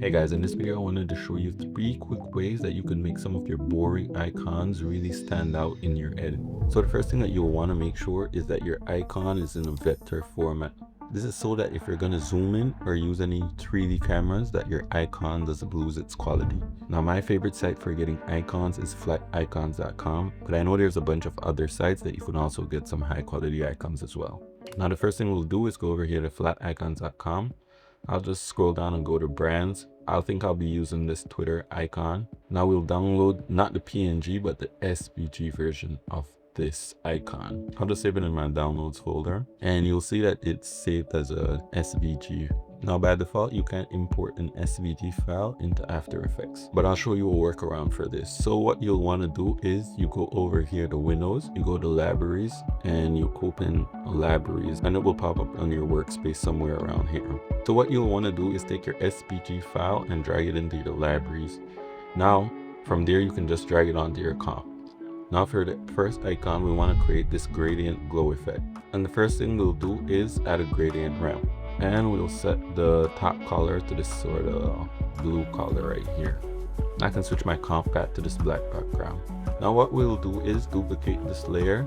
Hey guys, in this video I wanted to show you 3 quick ways that you can make some of your boring icons really stand out in your edit. So the first thing that you'll want to make sure is that your icon is in a vector format. This is so that if you're going to zoom in or use any 3D cameras, that your icon doesn't lose its quality. Now my favorite site for getting icons is flaticons.com, but I know there's a bunch of other sites that you can also get some high quality icons as well. Now the first thing we'll do is go over here to flaticons.com. I'll just scroll down and go to brands. I think I'll be using this Twitter icon. Now we'll download not the PNG but the SVG version of this icon. I'll just save it in my downloads folder and you'll see that it's saved as a SVG. Now by default you can't import an SVG file into After Effects, but I'll show you a workaround for this. So what you'll want to do is you go over here to Windows, you go to Libraries, and you open Libraries, and it will pop up on your workspace somewhere around here. So what you'll want to do is take your SVG file and drag it into your libraries. Now from there you can just drag it onto your comp. Now for the first icon we want to create this gradient glow effect, and the first thing we'll do is add a gradient ramp, and we'll set the top color to this sort of blue color right here. I can switch my comp path to this black background. Now what we'll do is duplicate this layer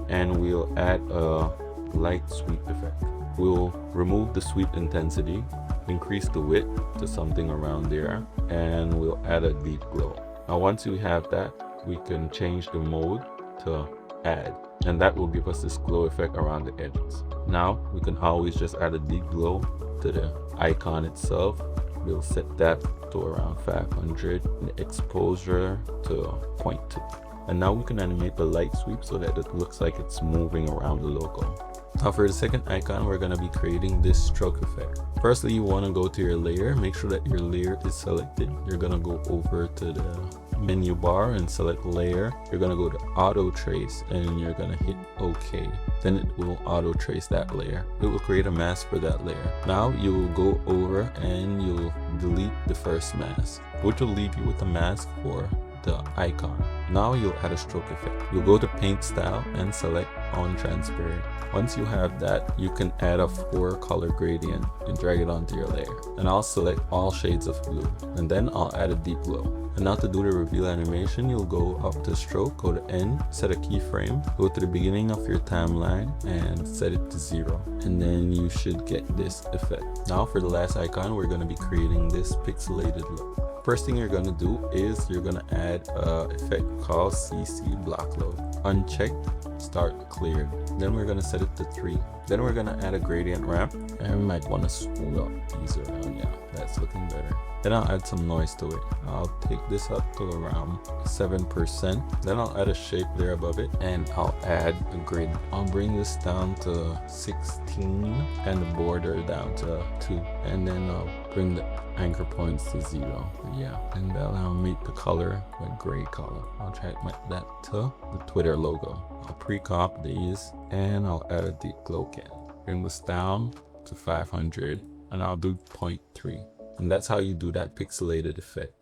and we'll add a light sweep effect. We'll remove the sweep intensity, increase the width to something around there, and we'll add a deep glow. Now once we have that, we can change the mode to add, and that will give us this glow effect around the edges. Now we can always just add a deep glow to the icon itself. We'll set that to around 500 and the exposure to 0.2. And now we can animate the light sweep so that it looks like it's moving around the logo. Now for the second icon, we're going to be creating this stroke effect. Firstly, you want to go to your layer, make sure that your layer is selected. You're going to go over to the menu bar and select layer. You're going to go to auto trace and you're going to hit OK. Then it will auto trace that layer. It will create a mask for that layer. Now you will go over and you'll delete the first mask, which will leave you with a mask for the icon. Now you'll add a stroke effect. You'll go to paint style and select on transparent. Once you have that, you can add a 4-color gradient and drag it onto your layer. And I'll select all shades of blue, and then I'll add a deep glow. And now to do the reveal animation, you'll go up to stroke, go to end, set a keyframe, go to the beginning of your timeline and set it to 0. And then you should get this effect. Now for the last icon, we're going to be creating this pixelated look. First thing you're going to do is you're going to add an effect called CC block load. Unchecked, start cleared. Then we're going to set it to 3. Then we're going to add a gradient ramp, and we might want to smooth out these around. Yeah, that's looking better. Then I'll add some noise to it. I'll take this up to around 7%. Then I'll add a shape layer above it and I'll add a grid. I'll bring this down to 16 and the border down to 2. And then I'll bring the anchor points to 0. Yeah, and that'll make the color a gray color. I'll try to make that to the Twitter logo. I'll pre-comp these and I'll add a deep glow can. Bring this down to 500 and I'll do 0.3. And that's how you do that pixelated effect.